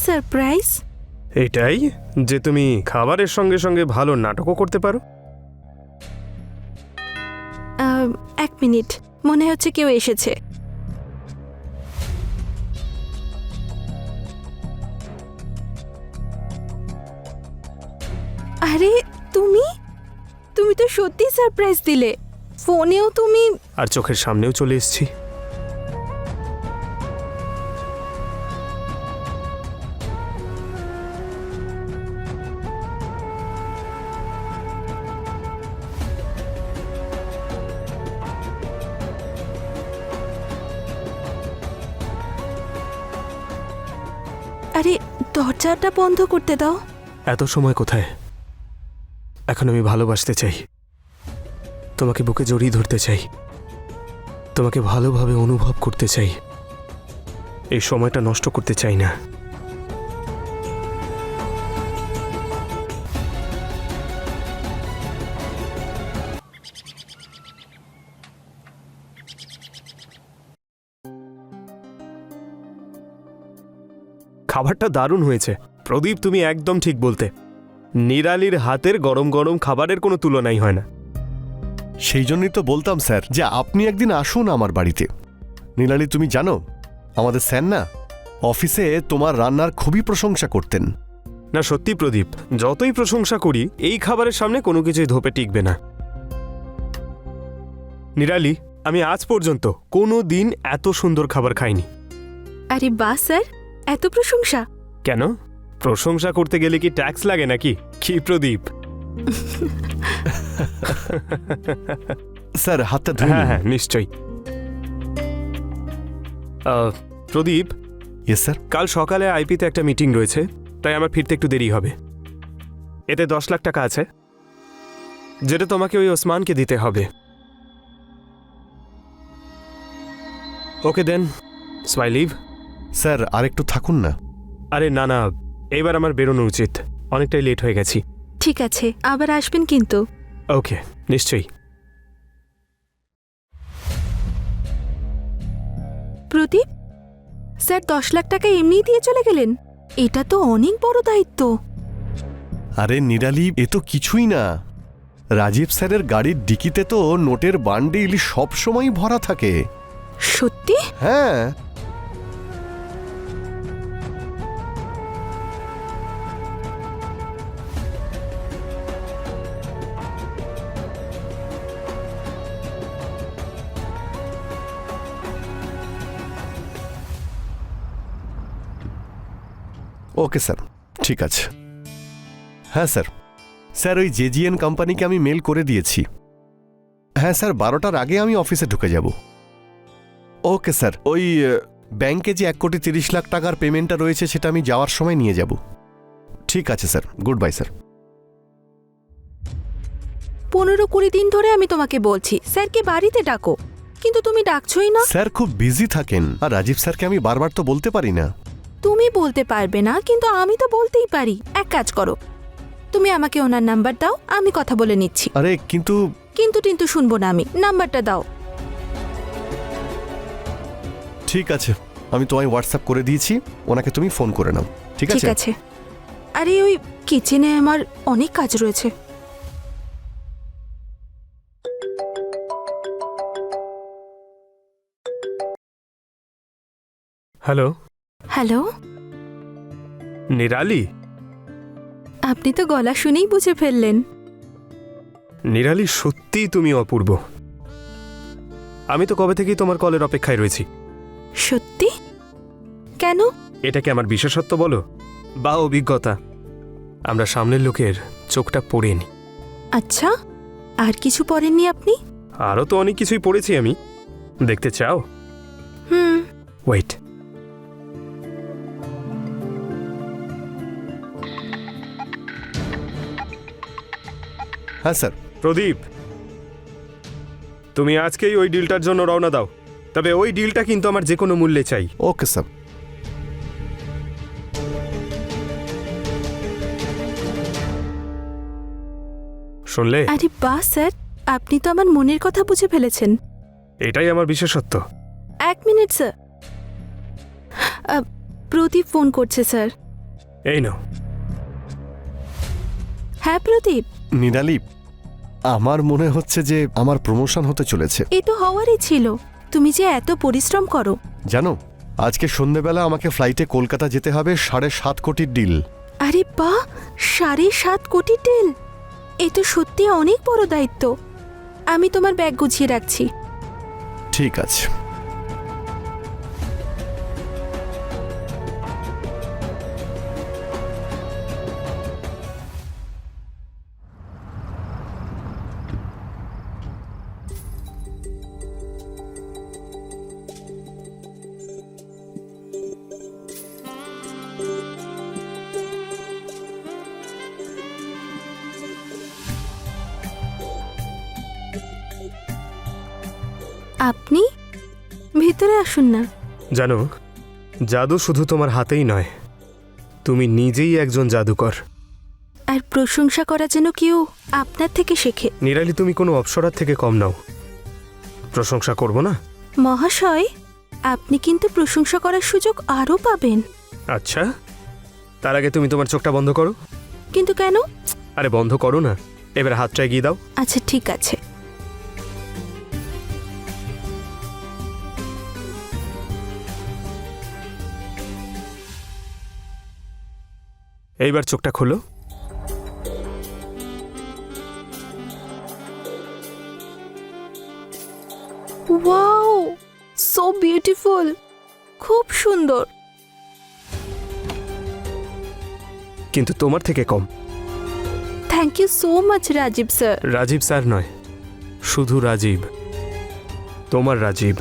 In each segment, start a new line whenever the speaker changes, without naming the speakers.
Surprise?
এটাই যে তুমি খাবারের সঙ্গে সঙ্গে ভালো নাটকও করতে পারো।
এক মিনিট, মনে হচ্ছে কেউ এসেছে। আরে তুমি তুমি তো সত্যি সারপ্রাইজ দিলে, ফোনেও তুমি।
আর চোখের সামনেও চলে এসেছি।
আরে দরজাটা বন্ধ করতে দাও।
এত সময় কোথায়? এখন আমি ভালোবাসতে চাই, তোমাকে বুকে জড়িয়ে ধরতে চাই, তোমাকে ভালোভাবে অনুভব করতে চাই। এই সময়টা নষ্ট করতে চাই না। খাবারটা দারুণ হয়েছে প্রদীপ, তুমি একদম ঠিক বলতে। নিরালির হাতের গরম গরম খাবারের কোনো তুলনাই হয় না।
সেই জন্যই তো বলতাম স্যার যে আপনি একদিন আসুন আমার বাড়িতে। নিরালি, তুমি জানো আমাদের স্যার না অফিসে তোমার রান্নার খুবই প্রশংসা করতেন।
না সত্যি প্রদীপ, যতই প্রশংসা করি এই খাবারের সামনে কোনো কিছুই ধোপে টিকবে না। নিরালি, আমি আজ পর্যন্ত কোনো দিন এত সুন্দর খাবার খাইনি।
আরে বাহ স্যার, এত প্রশংসা।
কেন, প্রশংসা করতে গেলে কি ট্যাক্স লাগে নাকি? কি প্রদীপ?
স্যার হাতটা ধুয়ে
হ্যাঁ
নিন।
হ্যাঁ নিশ্চয়ই। প্রদীপ,
ইয়েস স্যার।
কাল সকালে আইপিতে একটা মিটিং রয়েছে, তাই আমার ফিরতে একটু দেরি হবে। এতে 10 লাখ টাকা আছে, যেটা তোমাকে ওই ওসমানকে দিতে হবে। ওকে দেন, সো আই লিভ।
স্যার আরেকটু থাকুন না।
আরে না না, এবার আমার বেরোনো উচিত, অনেকটাই লেট হয়ে গেছি।
ঠিক আছে, আবার আসবেন কিন্তু।
ওকে, নিশ্চয়ই।
প্রদীপ স্যার 10 লাখ টাকা এমনিই দিয়ে চলে গেলেন? এটা তো অনেক বড় দায়িত্ব।
আরে নিরালি, এ তো কিছুই না। রাজীব স্যারের গাড়ির ডিকিতে তো নোটের বান্ডিল সবসময় ভরা থাকে।
সত্যি?
হ্যাঁ। ওকে স্যার, ঠিক আছে। হ্যাঁ স্যার, স্যার ওই জেজিএন কোম্পানিকে আমি মেল করে দিয়েছি। হ্যাঁ স্যার, 12টার আগে আমি অফিসে ঢুকে যাব। ওকে স্যার, ওই ব্যাংকে যে 1,30,00,000 টাকার পেমেন্টটা রয়েছে সেটা আমি যাওয়ার সময় নিয়ে যাব। ঠিক আছে স্যার, গুড বাই স্যার।
15-20 দিন ধরে আমি তোমাকে বলছি স্যারকে বাড়িতে ডাকো, কিন্তু তুমি ডাকছোই না।
স্যার খুব বিজি থাকেন, আর রাজীব স্যারকে আমি বারবার তো বলতে পারি না।
তুমি বলতে পারবে না, কিন্তু আমি তো বলতেই পারি। এক কাজ করো, তুমি আমাকে ওনার নাম্বার দাও, আমি কথা বলে নিচ্ছি।
আরে কিন্তু
কিন্তু শুনবো না আমি, নাম্বারটা দাও।
ঠিক আছে, আমি তোমায় হোয়াটসঅ্যাপ করে দিয়েছি, ওনাকে তুমি ফোন করে নাও। ঠিক
ঠিক
আছে?
আছে। আরে ওই কিচেনে আমার অনেক কাজ রয়েছে।
Hello
hello,
Nirali.
আপনি তো গলা শুনেই বুঝে ফেললেন।
নিরালি, সত্যিই তুমি অপূর্ব। আমি তো কবে থেকেই তোমার কলের অপেক্ষায় রয়েছি।
সত্যি? কেন?
এটা কি আমার বিশেষত্ব বলো বা অভিজ্ঞতা? আমরা সামনের লোকের চোখটা পড়েনি।
আচ্ছা, আর কিছু পড়েননি আপনি?
আরও তো অনেক কিছুই পড়েছি আমি, দেখতে চাও? ওয়েট।
হ্যাঁ স্যার।
প্রদীপ, তুমি আজকেই ওই ডিলটার জন্য রওনা দাও, তবে ওই ডিলটা কিন্তু আমার যে কোনো মূল্যে চাই।
Okay sir.
শুনলে?
আরে বাহ স্যার, আপনি তো আমার মনের কথা বুঝে ফেলেছেন।
এটাই আমার বিশেষত্ব।
1 মিনিট স্যার, প্রদীপ ফোন করছে স্যার।
এই নাও।
হ্যাঁ প্রদীপ,
নিরালি, আমার মনে হচ্ছে যে আমার প্রমোশন হতে চলেছে।
এ তো হওয়ারই ছিল। তুমি যে এত পরিশ্রম করো।
জানো, আজকে সন্ধেবেলা আমাকে ফ্লাইটে কলকাতা যেতে হবে 7.5 কোটির ডিল।
আরে বাহ, 7.5 কোটি টেল! এ তো সত্যি অনেক বড় দায়িত্ব। আমি তোমার ব্যাগ গুছিয়ে রাখছি।
ঠিক আছে।
আপনি ভিতরে আসুন না।
জানো, জাদু শুধু তোমার হাতেই নয়, তুমি নিজেই একজন জাদুকর।
আর প্রশংসা করা যেন কেউ আপনার থেকে শেখে।
নিরালি, তুমি কোনো অপ্সরার থেকে কম নাও। প্রশংসা করব না?
মহাশয়, আপনি কিন্তু প্রশংসা করার সুযোগ আরও পাবেন।
আচ্ছা, তার আগে তুমি তোমার চোখটা বন্ধ করো।
কিন্তু কেন?
আরে বন্ধ করো না, এবার হাতটা এগিয়ে দাও।
আচ্ছা ঠিক আছে।
এইবার চোখটা খোলো।
Wow, so beautiful! খুব সুন্দর।
কিন্তু তোমার থেকে কম।
Thank you so much Rajeev sir.
Rajeev sir নয়, শুধু রাজীব। তোমার রাজীব।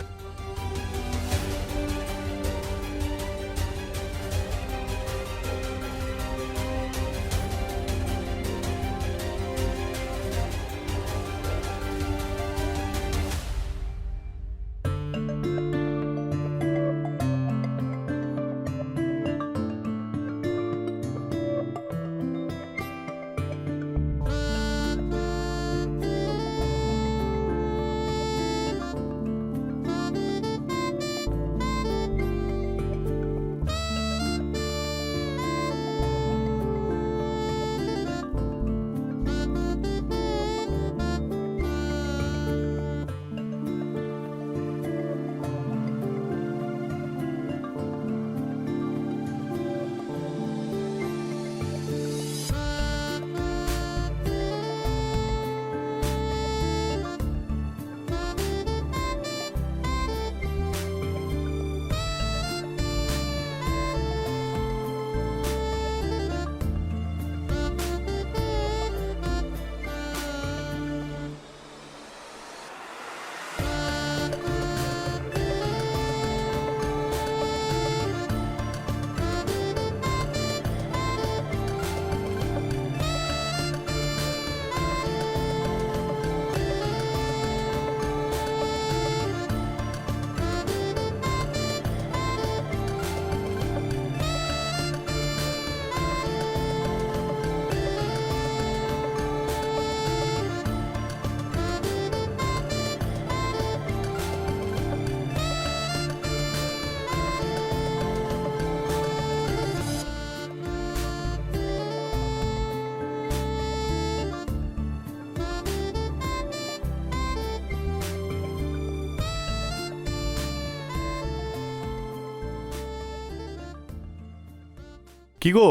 কি গো,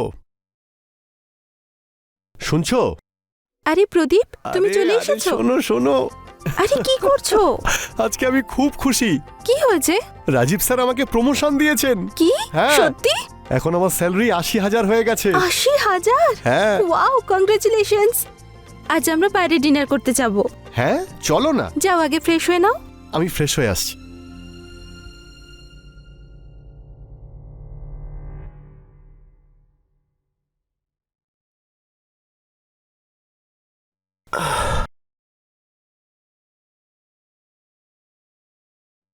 শুনছো?
আরে প্রদীপ, তুমি
আরে,
চলে
আরে,
এসেছো?
শোনো শোনো,
আরে কি করছো?
আজকে আমি খুব খুশি।
কি হয়েছে?
রাজীব স্যার আমাকে প্রমোশন দিয়েছেন।
কি?
হ্যাঁ।
সত্যি?
এখন আমার স্যালারি 80,000 হয়ে গেছে।
80,000?
হ্যাঁ।
Wow, congratulations! আজ আমরা বাইরে ডিনার করতে যাব।
হ্যাঁ, চলো না।
যাও, আগে ফ্রেশ হয়ে নাও।
আমি ফ্রেশ হয়ে আসছি।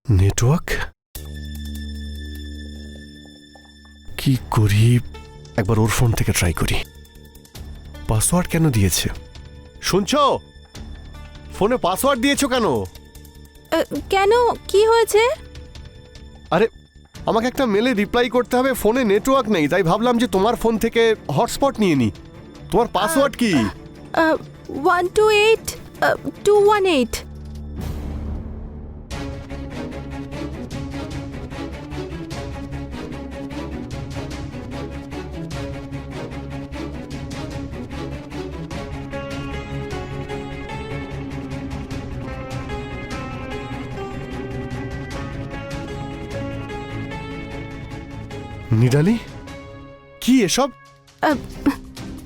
নেটওয়ার্ক কি করি, একবার ওর ফোন থেকে ট্রাই করি। পাসওয়ার্ড কেন দিয়েছে? শুনছো? ফোনে পাসওয়ার্ড দিয়েছো কেন?
কেন, কি হয়েছে?
আরে আমাকে একটা মেলে রিপ্লাই করতে হবে, ফোনে নেটওয়ার্ক নেই, তাই ভাবলাম যে তোমার ফোন থেকে হটস্পট নিয়ে নি। তোমার পাসওয়ার্ড কি?
128218।
নিরালি, কি এসব?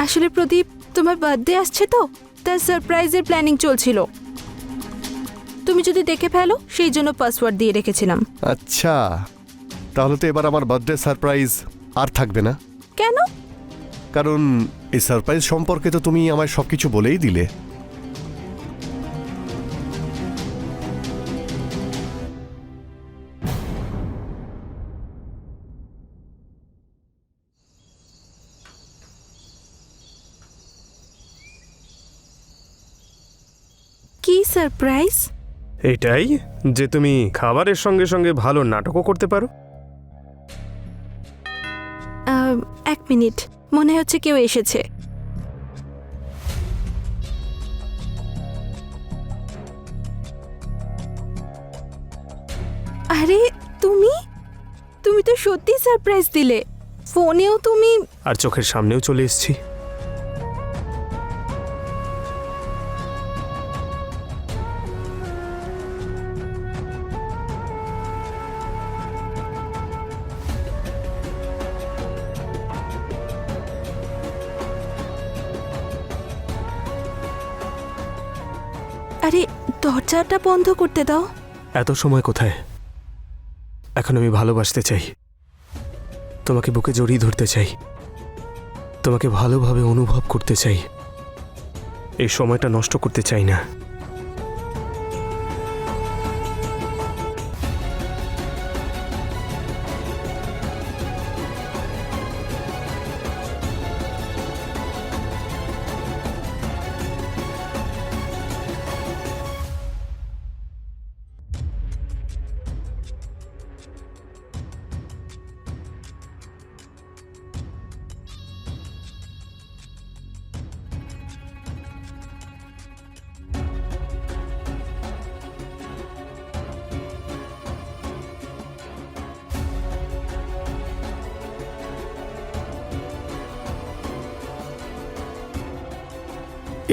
আসলে প্রদীপ, তোমার বার্থডে আসছে তো, তার সারপ্রাইজের প্ল্যানিং চলছিল। তুমি যদি দেখে ফেলো সেই জন্য পাসওয়ার্ড দিয়ে রেখেছিলাম।
আচ্ছা, তাহলে তো এবার আমার বার্থডে সারপ্রাইজ আর থাকবে না।
কেন?
কারণ এই সারপ্রাইজ সম্পর্কে তো তুমি আমায় সবকিছু বলেই দিলে।
কি সারপ্রাইজ?
এটাই যে তুমি খাবারের সঙ্গে সঙ্গে ভালো নাটকও করতে পারো।
এক মিনিট, মনে হচ্ছে কেউ এসেছে। আরে তুমি তুমি তো সত্যি সারপ্রাইজ দিলে, ফোনেও তুমি।
আর চোখের সামনেও চলে এসেছি।
আরে দরজাটা বন্ধ করতে দাও।
এত সময় কোথায়? এখন আমি ভালোবাসতে চাই, তোমাকে বুকে জড়িয়ে ধরতে চাই, তোমাকে ভালোভাবে অনুভব করতে চাই। এই সময়টা নষ্ট করতে চাই না।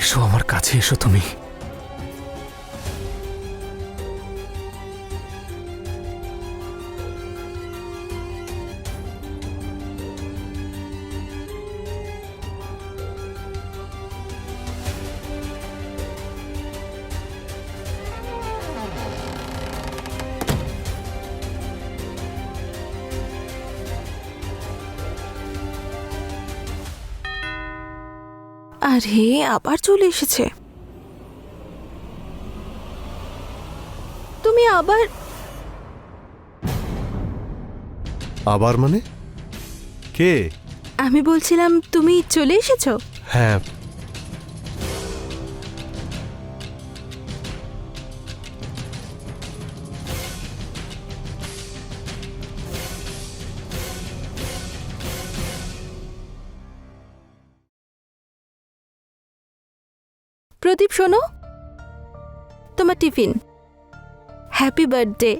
এসো আমার কাছে, এসো তুমি।
আরে আবার চলে এসেছে। তুমি আবার?
আবার মানে? কে?
আমি বলছিলাম তুমি চলে এসেছো।
হ্যাঁ,
প্রদীপ শোনো, তোমার টিফিন। Happy birthday.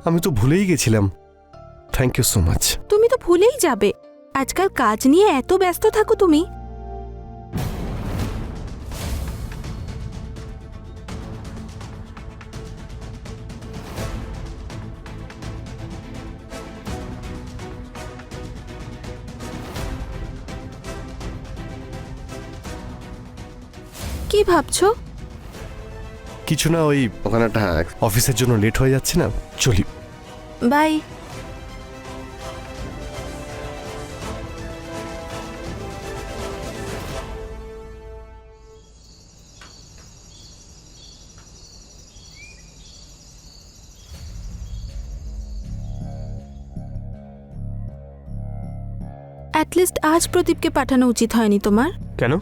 আমি তো ভুলেই গেছিলাম। Thank you so much.
তুমি তো ভুলেই যাবে, আজকাল কাজ নিয়ে এত ব্যস্ত থাকো তুমি। কি ভাবছো?
কিছু না, ওই ওখানে একটা অফিসের জন্য লেট হয়ে যাচ্ছে না, চলি।
বাই। অ্যাটলিস্ট আজ প্রদীপকে পাঠানো উচিত হয়নি তোমার।
কেন?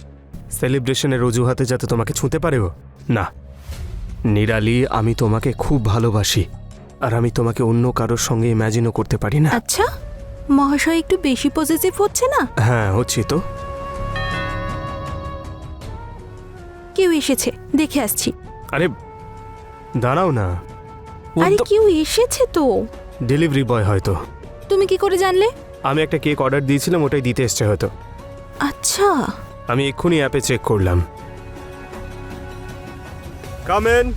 সেলিব্রেশনের অজুহাতে যাতে তোমাকে ছুঁতে পারে ও? না নিরালি, আমি তোমাকে খুব ভালোবাসি আর আমি তোমাকে অন্য কারোর সঙ্গে ইম্যাজিনও করতে পারি না।
আচ্ছা, মহাশয় একটু বেশি পজিটিভ হচ্ছে না?
হ্যাঁ, হচ্ছি তো।
কেউ এসেছে, দেখে আসছি।
আরে দাঁড়াও না,
আরে কেউ এসেছে তো।
ডেলিভারি বয় হয়তো।
তুমি কি করে জানলে?
আমি একটা কেক অর্ডার দিয়েছিলাম, ওটাই দিতে এসছে হয়তো।
আচ্ছা,
আমি এক্ষুনি অ্যাপে চেক করলাম। Come in.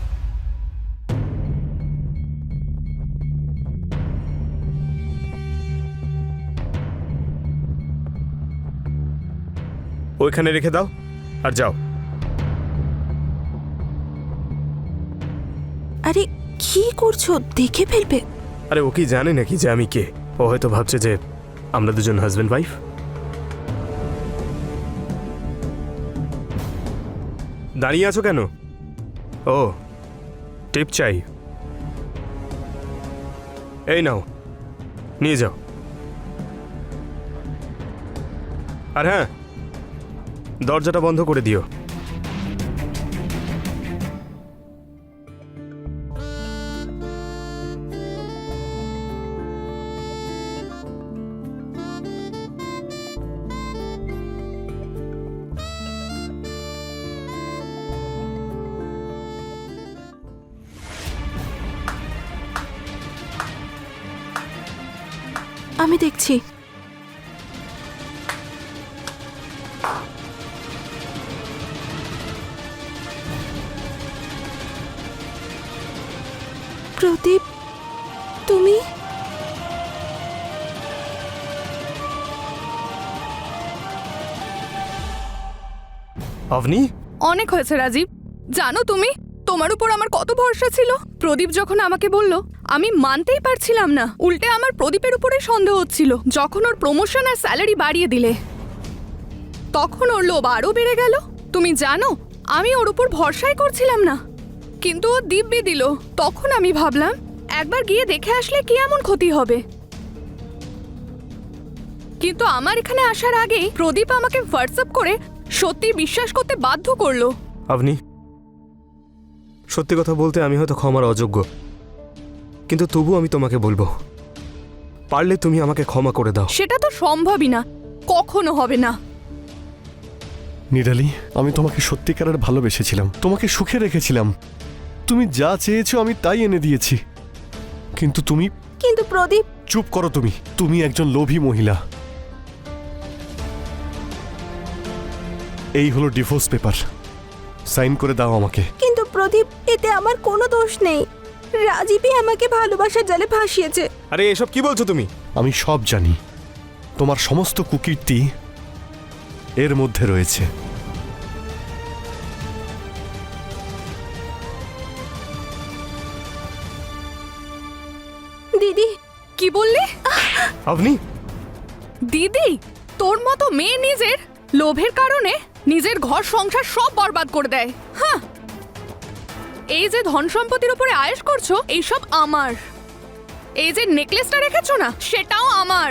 ওইখানে রেখে দাও আর যাও।
আরে কি করছো? দেখে ফেলবে।
আরে ও কি জানে নাকি যে আমি কে? ও হয়তো ভাবছে যে আমরা দুজন হাজব্যান্ড ওয়াইফ। দাঁড়িয়ে আছো কেন? ও, টিপ চাই? এই নাও, নিয়ে যাও। আর হ্যাঁ, দরজাটা বন্ধ করে দিও।
আমি দেখছি। প্রদীপ, তুমি?
অভনি,
অনেক হয়েছে রাজীব। জানো তুমি, তোমার উপর আমার কত ভরসা ছিল। প্রদীপ যখন আমাকে বলল, আমি মানতেই পারছিলাম না। উল্টে আমার প্রদীপের উপরে সন্দেহ হচ্ছিল। যখন ওর প্রমোশন আর স্যালারি বাড়িয়ে দিলে, তখন ওর লোভ আরও বেড়ে গেল। তুমি জানো, আমি ওর উপর ভরসাই করছিলাম না, কিন্তু ও দিব্যি দিল। তখন আমি ভাবলাম, একবার গিয়ে দেখে আসলে কি এমন ক্ষতি হবে। কিন্তু আমার এখানে আসার আগে প্রদীপ আমাকে হোয়াটসঅ্যাপ করে সত্যি বিশ্বাস করতে বাধ্য করলো।
অভনি, সত্যি কথা বলতে আমি হয়তো ক্ষমার অযোগ্য, কিন্তু তবু আমি তোমাকে বলবো, পারলে তুমি আমাকে ক্ষমা করে দাও।
সেটা তো সম্ভবই না, কখনো হবে না।
নিরালি, আমি তোমাকে সত্যিকারের ভালোবেসেছিলাম, তোমাকে সুখে রেখেছিলাম। তুমি যা চেয়েছো আমি তাই এনে দিয়েছি, কিন্তু তুমি...
কিন্তু প্রদীপ।
চুপ করো তুমি। তুমি একজন লোভী মহিলা। এই হলো ডিভোর্স পেপার, সাইন করে দাও আমাকে।
কিন্তু প্রদীপ, এতে আমার কোনো দোষ নেই। রাজীবই আমাকে ভালোবাসার জালে ভাসিয়েছে।
আরে এসব কি বলছো তুমি?
আমি সব জানি, তোমার সমস্ত কুকীর্তি এর মধ্যে রয়েছে।
দিদি।
কি বললি?
অভনি,
দিদি, তোর মতো মেয়ে নিজের লোভের কারণে নিজের ঘর সংসার সব বরবাদ করে দেয়। হ্যাঁ, এই যে ধন সম্পত্তির উপরে আয়েশ করছো, এইসব আমার। এই যে নেকলেসটা রেখেছো না, সেটাও আমার।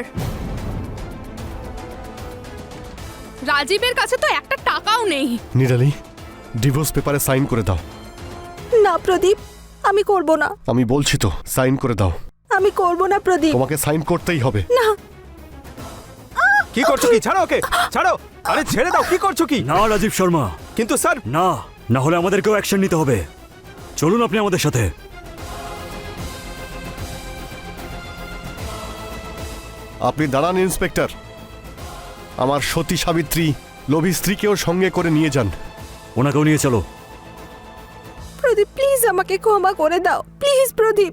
রাজীবের কাছে তো একটা টাকাও নেই।
নিরালি, ডিভোর্স পেপারে সাইন করে দাও।
না প্রদীপ, আমি করব না।
আমি বলছি তো, সাইন করে দাও।
আমি করব না প্রদীপ।
তোমাকে সাইন করতেই হবে।
না।
কি করছো কি? ছাড়ো ওকে, ছাড়ো। আরে ছেড়ে দাও, কি করছো কি?
না রাজীব শর্মা,
কিন্তু স্যার।
না, না হলে আমাদেরকেও অ্যাকশন নিতে হবে। চলুন আপনি আমাদের সাথে।
আপনি দাঁড়ান ইন্সপেক্টর। আমার সতী সাবিত্রী লোভী স্ত্রীকেও সঙ্গে করে নিয়ে যান।
ওনাকেও নিয়ে চলো।
প্রদীপ প্লিজ আমাকে ক্ষমা করে দাও, প্লিজ প্রদীপ।